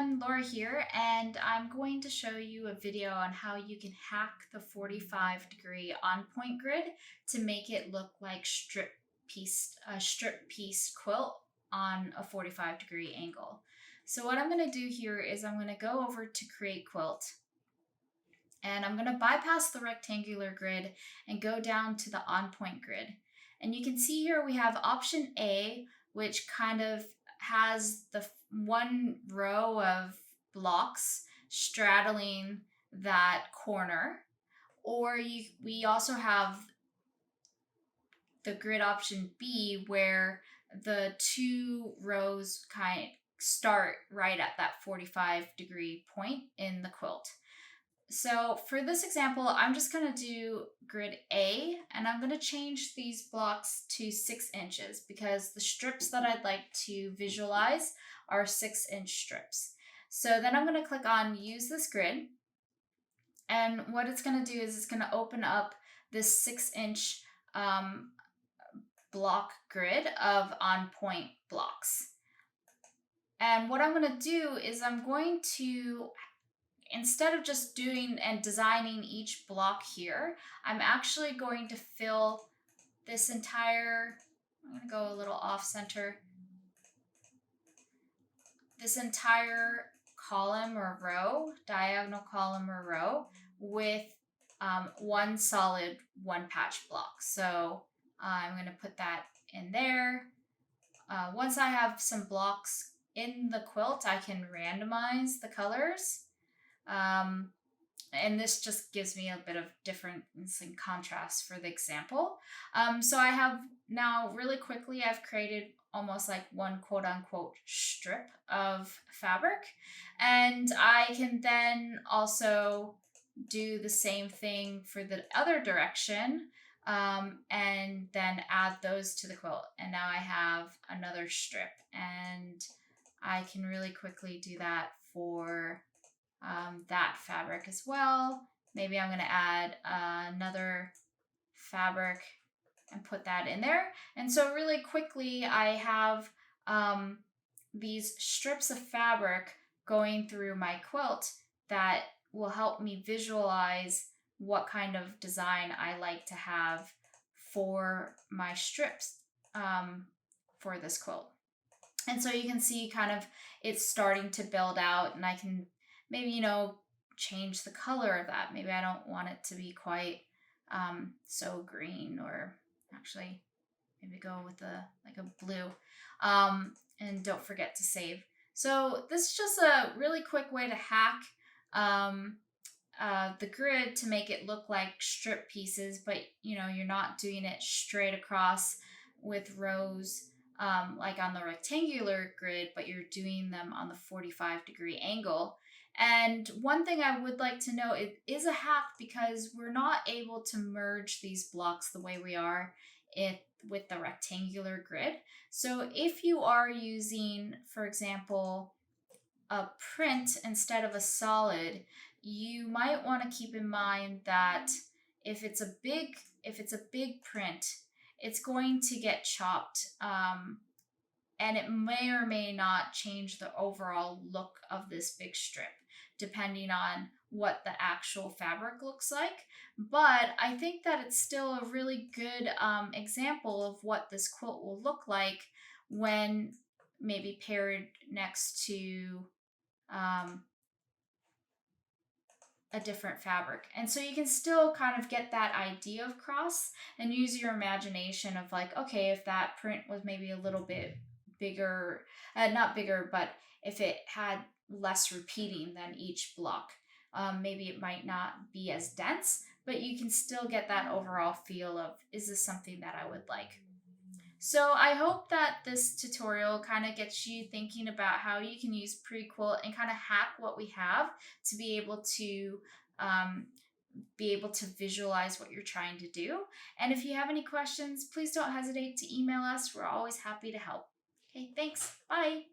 everyone, Laura here, and I'm going to show you a video on how you can hack the 45-degree on-point grid to make it look like a strip piece quilt on a 45-degree angle. So what I'm going to do here is I'm going to go over to Create Quilt, and I'm going to bypass the rectangular grid and go down to the on-point grid. And you can see here we have option A, which kind of has the one row of blocks straddling that corner, or we also have the grid option B, where the two rows kind of start right at that 45-degree point in the quilt. So for this example, I'm just going to do grid A, and I'm going to change these blocks to 6 inches because the strips that I'd like to visualize are 6-inch strips. So then I'm going to click on Use this grid, and what it's going to do is it's going to open up this 6-inch block grid of on-point blocks. And what I'm going to do is I'm going to, instead of just doing and designing each block here, I'm actually going to fill this entire, I'm going to go a little off center, this entire column or row, diagonal column or row, with one solid one patch block. So I'm going to put that in there. Once I have some blocks in the quilt, I can randomize the colors. And this just gives me a bit of difference in contrast for the example. So I have now really quickly, I've created almost like one quote unquote strip of fabric. And I can then also do the same thing for the other direction, and then add those to the quilt. And now I have another strip, and I can really quickly do that for that fabric as well. Maybe I'm going to add another fabric and put that in there. And so really quickly I have these strips of fabric going through my quilt that will help me visualize what kind of design I like to have for my strips for this quilt. And so you can see kind of it's starting to build out, and I can maybe, change the color of that. Maybe I don't want it to be quite so green, or actually maybe go with like a blue. And don't forget to save. So this is just a really quick way to hack the grid to make it look like strip pieces, but you're not doing it straight across with rows like on the rectangular grid, but you're doing them on the 45-degree angle. And one thing I would like to know, it is a hack because we're not able to merge these blocks the way we are with the rectangular grid. So if you are using, for example, a print instead of a solid, you might want to keep in mind that if it's a big print, it's going to get chopped, and it may or may not change the overall look of this big strip, depending on what the actual fabric looks like. But I think that it's still a really good example of what this quilt will look like when maybe paired next to a different fabric. And so you can still kind of get that idea across and use your imagination of like, okay, if that print was maybe a little bit bigger, not bigger, but if it had less repeating than each block, maybe it might not be as dense, but you can still get that overall feel of, is this something that I would like? So I hope that this tutorial kind of gets you thinking about how you can use Pre-Quilt and kind of hack what we have to be able to visualize what you're trying to do. And if you have any questions, please don't hesitate to email us. We're always happy to help. Okay, thanks. Bye.